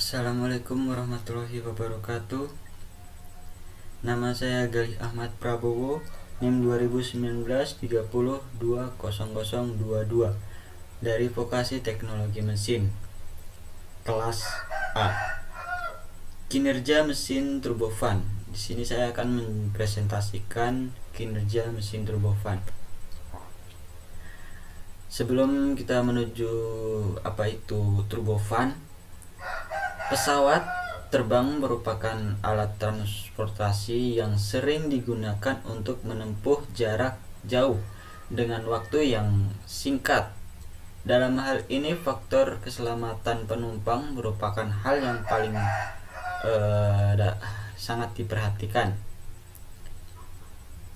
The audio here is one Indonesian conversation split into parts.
Assalamualaikum warahmatullahi wabarakatuh. Nama saya Galih Ahmad Prabowo, NIM 2019-30-20022 dari Vokasi Teknologi Mesin, kelas A. Kinerja mesin turbofan. Di sini saya akan mempresentasikan kinerja mesin turbofan. Sebelum kita menuju apa itu turbofan, pesawat terbang merupakan alat transportasi yang sering digunakan untuk menempuh jarak jauh dengan waktu yang singkat. Dalam hal ini, faktor keselamatan penumpang merupakan hal yang paling sangat diperhatikan.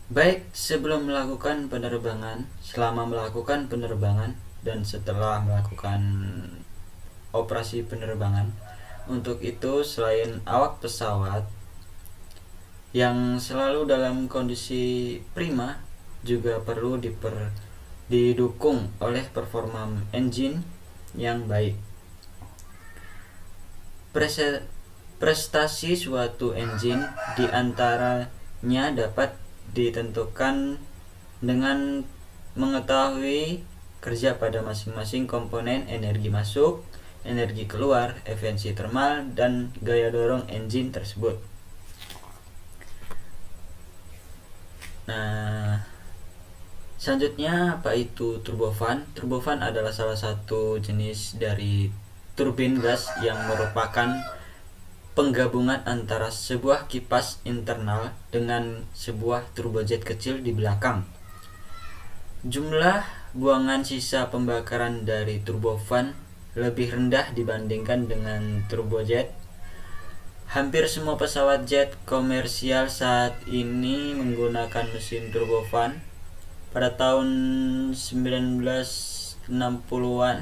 Baik sebelum melakukan penerbangan, selama melakukan penerbangan, dan setelah melakukan operasi penerbangan. Untuk itu, selain awak pesawat yang selalu dalam kondisi prima, juga perlu didukung oleh performa engine yang baik. Prestasi suatu engine diantaranya dapat ditentukan dengan mengetahui kerja pada masing-masing komponen energi masuk, energi keluar, efisiensi thermal, dan gaya dorong engine tersebut. Nah, selanjutnya apa itu turbofan? Turbofan adalah salah satu jenis dari turbin gas yang merupakan penggabungan antara sebuah kipas internal dengan sebuah turbojet kecil di belakang. Jumlah buangan sisa pembakaran dari turbofan lebih rendah dibandingkan dengan turbojet. Hampir semua pesawat jet komersial saat ini menggunakan mesin turbofan. Pada tahun 1960-an,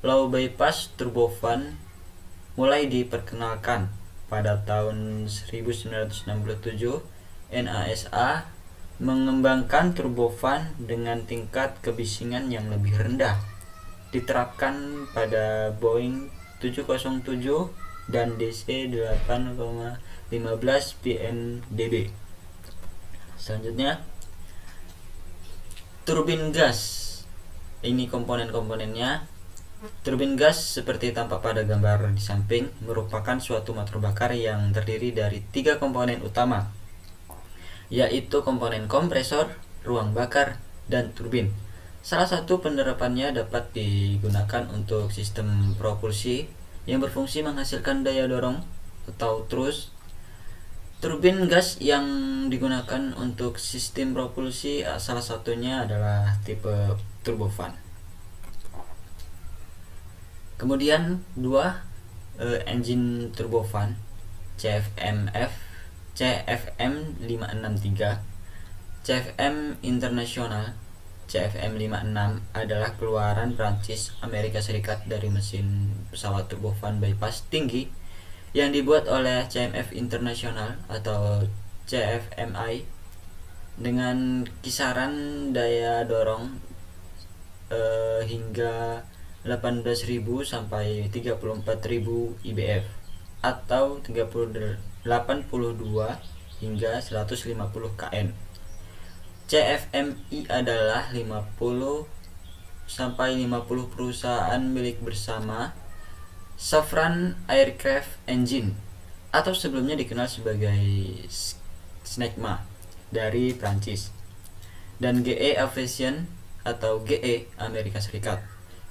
low bypass turbofan mulai diperkenalkan. Pada tahun 1967, NASA mengembangkan turbofan dengan tingkat kebisingan yang lebih rendah, diterapkan pada Boeing 707 dan DC 8,15 pndb. Selanjutnya, turbin gas. Ini komponen-komponennya. Turbin gas seperti tampak pada gambar di samping merupakan suatu motor bakar yang terdiri dari 3 komponen utama, yaitu komponen kompresor, ruang bakar, dan turbin. Salah satu penerapannya dapat digunakan untuk sistem propulsi yang berfungsi menghasilkan daya dorong atau thrust. Turbin gas yang digunakan untuk sistem propulsi salah satunya adalah tipe turbofan. Kemudian 2 engine turbofan CFM 563. CFM International CFM 56 adalah keluaran Prancis Amerika Serikat dari mesin pesawat turbofan bypass tinggi yang dibuat oleh CMF International atau CFMI dengan kisaran daya dorong hingga 18.000 sampai 34.000 IBF atau 82 hingga 150 kN. CFMI adalah 50 sampai 50 perusahaan milik bersama Safran Aircraft Engine atau sebelumnya dikenal sebagai Snecma dari Prancis, dan GE Aviation atau GE Amerika Serikat.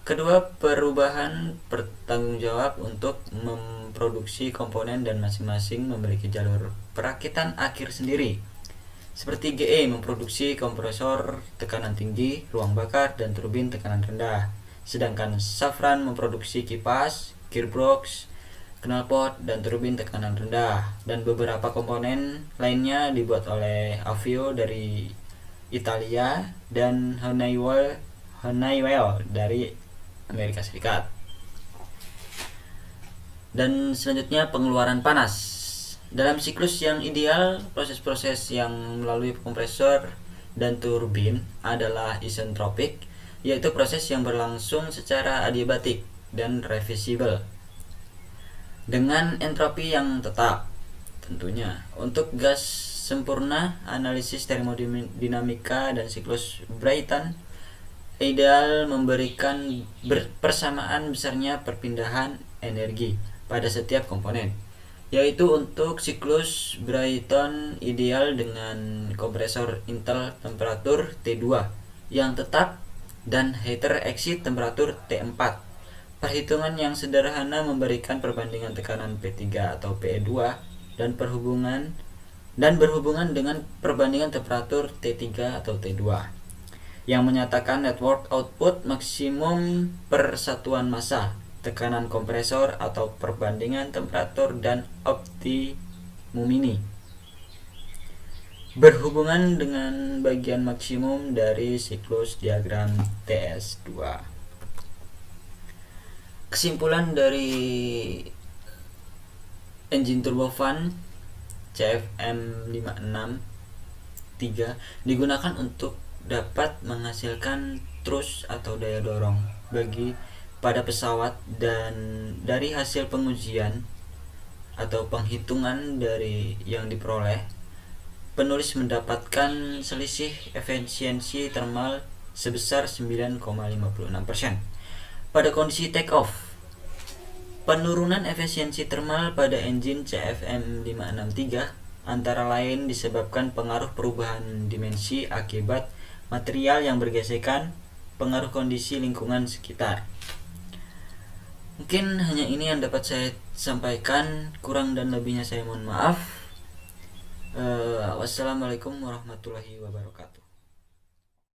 Kedua perubahan bertanggung jawab untuk memproduksi komponen dan masing-masing memiliki jalur perakitan akhir sendiri. Seperti GE memproduksi kompresor tekanan tinggi, ruang bakar, dan turbin tekanan rendah. Sedangkan Safran memproduksi kipas, gearbox, knalpot, dan turbin tekanan rendah. Dan beberapa komponen lainnya dibuat oleh Avio dari Italia dan Honeywell dari Amerika Serikat. Dan selanjutnya pengeluaran panas. Dalam siklus yang ideal, proses-proses yang melalui kompresor dan turbin adalah isentropik, yaitu proses yang berlangsung secara adiabatik dan reversible. dengan entropi yang tetap tentunya. Untuk gas sempurna, analisis termodinamika dan siklus Brayton ideal memberikan persamaan besarnya perpindahan energi pada setiap komponen, yaitu untuk siklus Brayton ideal dengan kompresor intel temperatur T2 yang tetap dan heater exit temperatur T4. Perhitungan yang sederhana memberikan perbandingan tekanan P3 atau PE2 dan berhubungan dengan perbandingan temperatur T3 atau T2 yang menyatakan network output maksimum per satuan massa, tekanan kompresor atau perbandingan temperatur dan optimum ini berhubungan dengan bagian maksimum dari siklus diagram TS2. Kesimpulan dari engine turbofan CFM563 digunakan untuk dapat menghasilkan thrust atau daya dorong pada pesawat, dan dari hasil pengujian atau penghitungan dari yang diperoleh, penulis mendapatkan selisih efisiensi thermal sebesar 9,56% pada kondisi take off. Penurunan efisiensi thermal pada engine CFM563 antara lain disebabkan pengaruh perubahan dimensi akibat material yang bergesekan, pengaruh kondisi lingkungan sekitar. Mungkin hanya ini yang dapat saya sampaikan, kurang dan lebihnya saya mohon maaf. Wassalamualaikum warahmatullahi wabarakatuh.